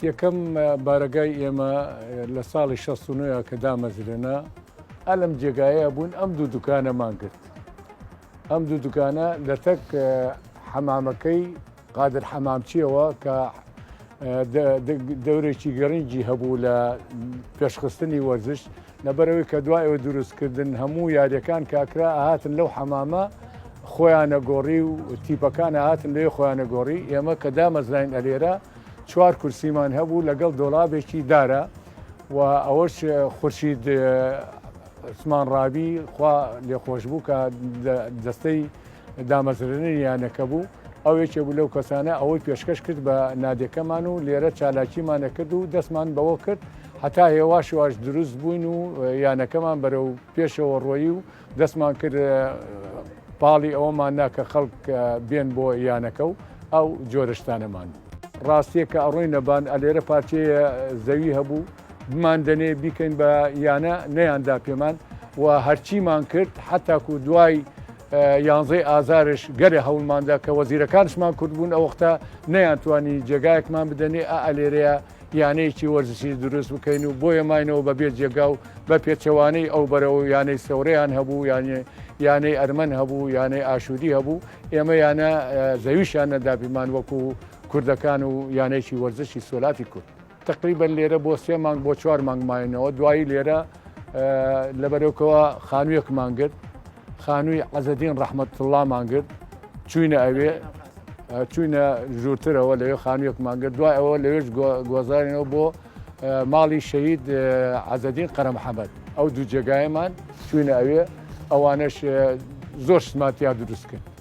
یەکەم بارگای ئێمە لە ساڵی 69 کە دامەزرێنە ئەلم جێگایە بوون ئەم دوو دوکانەمان کرد. ئەم دوو دوکانە لە تەک حەمامەکەی قادر حەمامچیەوە کە دەورێکی گەڕنجی هەبوو لە پێشخستنی وەرزش لەبەرەوەی کە دوایەوە دروستکردن هەموو یاریەکان کاکرا هاتن لەو حەمامە خۆیانە گۆڕی و تیپەکانە هاتن لێ خۆیانە گۆڕی. ئێمە کە دامەزراین ئەلێرە 4 کورسیمان هەبوو لەگەڵ دۆڵابێکی دارە و ئەوەش خورشید عوسمانڕابی خوا لێخۆش بوو کە دەستەی دامەزرێنیانەکە بوو. ئەوێکێ بوو لەو کەسانە ئەوەی پێشکەش کرد بە نادەکەمان و لێرە چالاکیمانە کرد و دەستمان بەوە کرد هەتا هێواشواش دروست بووین و یانەکەمان بەرەو پێشەوە ڕۆیی و دەستمان کرد پاڵی ئەوەمان ناکە خەڵک بێن بۆ یانەکە و ئەو جۆرەشتانەمان. ڕاستیە کە ئەڕۆی نەبان ئەلێرە پارچەیە زەوی هەبوو بمان دەنێ بیکەین بە یانە نەیاندا پێمان و هەرچیمان کرد حتاکو دوای 11 ئازارش گەرە هەوڵماندا کە وەزیرەکانشمان کورد بوون ئەو وەختە نەیانتوانی جێگایەکمان بدەنێ ئەلێرەیە یانەیەکی وەرزشی دروست بکەین و بۆ ئێماینەوە بەبێ جێگا و بە پێچەوانەی ئەو بەرەوە یانەی سەورەیان هەبوو یانەی ئەرمەن هەبوو یانەی ئاشودی هەبوو ئێمە یانە زەویشان نەدابیمان وەکو کوردەکان و یانەیەکی وەرزشی سۆلاتی کورد. تقریبەن لێرە بۆ 3 مانگ بۆ 4 مانگ ماینەوە دوایی لێرە لەبەرەوەکەوە خانوویەکمان گرت خانووی عەزەدین ڕەحمەتوڵڵامان گرت چوینە ئەوێ چوینە ژوورترەوە لەوێ خانوویەکمان گرت دوای ئەوە لەوێش گۆزارینەوە بۆ ماڵی شەهید عەزەدین قەرەمەحەمەد ئەو دوو جێگایەمان چوینە ئەوێ ئەوانەش زۆر سماتیا دروست کرد.